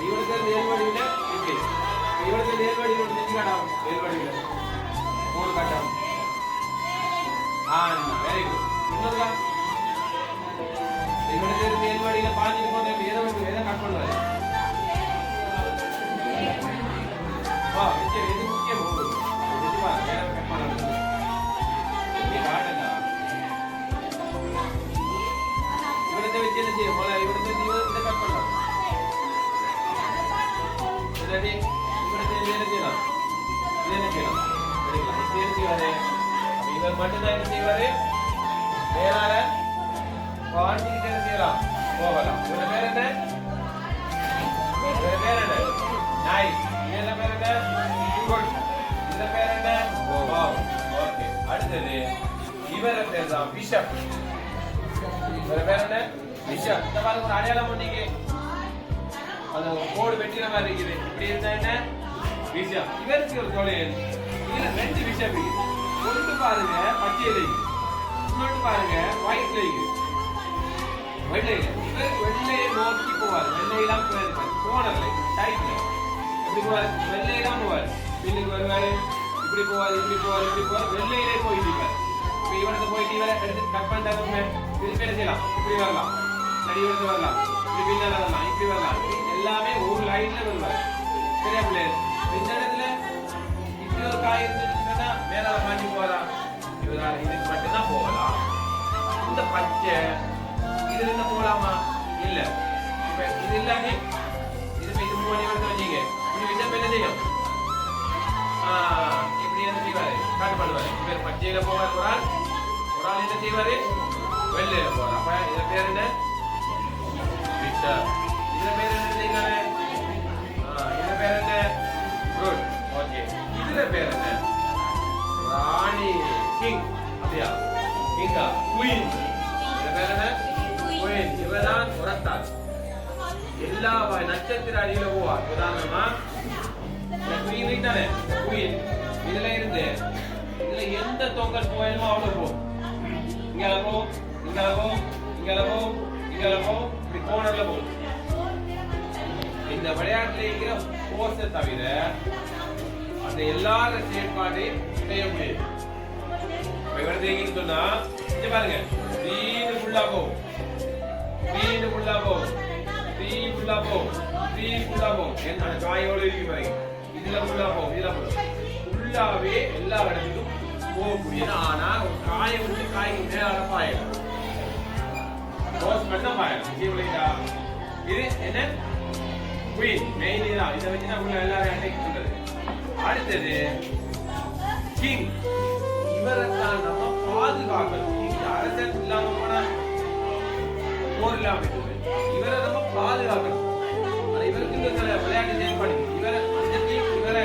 இவனுக்கு நேர் வடிவில இப்படி இவனுக்கு நேர் வடிவில செஞ்சு காட்டாம நேர் வடிவில 3 காட்டாம வெரி குட் இன்னொருக்கா இவனுக்கு நேர் வடிவில பாஞ்சிட்டு போன எதை கட் பண்ணுவாரு இது முக்கியம் கட் பண்ண காட்டண்டா இவனத்தை வச்சு என்ன செய்யும் இவனத்தை இவனத்தை கட் பண்ணலாம் இல்லாட்டி இவனத்தை என்ன செய்யலாம் இது என்ன செய்யலாம் எடுக்கலாம் இது என்ன செய்வாரு இவர் மட்டும்தான் என்ன செய்வாரு மேலால பாண்டிக்கிட்டு என்ன செய்யலாம் போகலாம் இவன பேர் என்ன இவர பேர் என்ன நைஸ் இவர பேர் என்ன குட் இவர பேர் என்ன வாவ் ஓகே அடுத்தது இவர பேர் தான் பிஷப் இவர பேர் என்ன பிஷப் இந்த மாதிரி ஒரு அடையாளம் பண்ணீங்க அது கோடு வெட்டின மாதிரி இருக்குது இப்படி இருந்தா என்ன பிஷப் இவருக்கு ஒரு தொழில் இதுல 2 பிஷப் இருக்கு ஒன்று பாருங்க பச்சையில இருக்கு இன்னொன்று பாருங்க ஒயிட்ல இருக்கு வெள்ளையில இவர் வெள்ளையை நோக்கி போவார் வெள்ளையெல்லாம் போனதில்லை டைட்ல இப்படி போவார் வெள்ளையெல்லாம் போவார் பின்னுக்கு வருவாரு இப்படி போவார் இப்படி போவார் இப்படி போவார் வெள்ளையிலே போயிட்டு இருப்பார் இப்ப இவனத்தை போயிட்டு இவரை எடுத்து கட் பண்ணிட்டாங்க திருப்பி என்ன செய்யலாம் இப்படி வரலாம் நடி இவரத்து வரலாம் இப்படி பின்னால வரலாம் இப்படி வரலாம் எல்லாமே ஒரு லைன்ல வருவார் சரியா பிள்ளைகள் இந்த இடத்துல இப்படி ஒரு காய் இருந்துச்சுன்னா மேலால மாட்டி போகலாம் இவரால் இதுக்கு மட்டும்தான் போகலாம் இந்த பச்சை இதுல இருந்து போகலாமா இல்ல இப்ப இது இல்லாம இது 3 மணி வரைக்கும் வச்சீங்க இப்படி வச்சா என்ன செய்யும் இப்படி என்ன செய்வாரு காட்டு பண்ணுவாரு இவர் பச்சையில போவார் ஒரு ஆள் என்ன செய்வாரு வெள்ளையில போவார் அப்ப இதுல பேர் என்ன பிஷப் இதுல பேர் என்ன செய்வாரு இதுல பேர் என்ன குட் ஓகே இதுல பேர் என்ன ராணி கிங் அப்படியா கிங்கா குயின் இதுல பேர் என்ன குயின் இவதான் உரத்தார் எல்லா நட்சத்திர அடியில போவார் உதாரணமா குயின் தானே குயின் இதுல இருந்து இதுல எந்த தொங்கல் போயணுமோ அவ்வளவு போ இங்க போ இங்க போ இங்க போ இங்க போ இப்படி கோணர்ல போ இந்த விளையாட்டுல இருக்கிற போர்ஸை தவிர அந்த எல்லார செயற்பாட்டையும் செய்ய முடியும் சொன்னா பாருங்க வீடு ஃபுல்லா போ வீடு ஃபுல்லா போ ஃபுல்லா போ ஃபுல்லா போ என்ன காயோட இருக்கு பாருங்க இதுல ஃபுல்லா போ இதுல ஃபுல்லாவே எல்லா இடத்துக்கும் போகக்கூடியது ஆனா ஒரு காயை விட்டு காய்க்கு மேல பாயலாம் ரோஸ் பண்ண பாயலாம் இது என்ன குயின் மெயின் தான் இதை வச்சுதான் உள்ள எல்லாரும் அட்டாக் பண்றது அடுத்தது கிங் இவரைத்தான் நம்ம பாதுகாக்கணும் கிங் அரசன் இல்லாம போனா போர் இல்லாம இவரை நம்ம பாதுகாக்கணும் இவருக்கு இந்த விளையாட்டு செயல்பாடு இவரை அந்த டீம் இவரை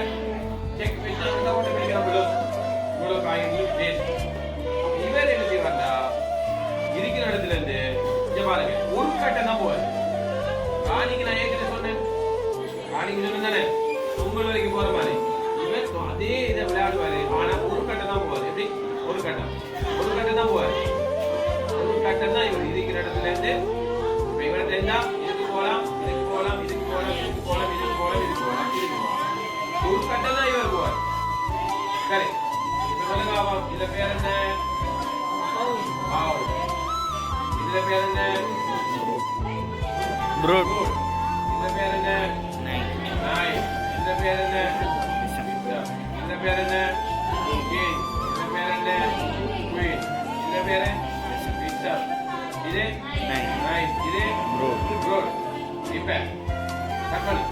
செக் பண்ணி அந்த ஓட்ட கிடைக்கிற இவ்வளவு காயங்களும் பேசு இவர் என்ன செய்வார்டா இருக்கிற இடத்துல இருந்து இங்க பாருங்க ஒரு கட்டம் தான் போவார் ராணிக்கு நான் ஏற்கனவே சொன்னேன் ராணிக்கு சொன்னேன் உங்கள் வரைக்கும் போற மாதிரி இவர் அதே இதை விளையாடுவாரு ஆனா ஒரு கட்டம் தான் போவார் எப்படி ஒரு கட்டம் தான் போவார் ஒரு கட்டம் தான் இவர் இருக்கிற இடத்துல இருந்து இப்ப இவரை தெரிஞ்சா இதுக்கு போகலாம் இதுக்கு போகலாம் இதுக்கு போகலாம் இதுக்கு போகலாம் இதுக்கு போகலாம் இதுக்கு போகலாம் இதுக்கு போகலாம் ஒரு கட்டம் தான் இவர் போவார் சரி இப்ப சொல்லுங்க இதுல பேர் என்ன இதுல பேர் என்ன ப்ரூட் இதுல பேர் என்ன நாய் இதுல பேர் என்ன இதுல பேர் என்ன கிங் இதுல பேர் என்ன குயின் இதுல பேர் பிஷப் இது நாய் இது ப்ரூட் இப்ப கட் பண்ணு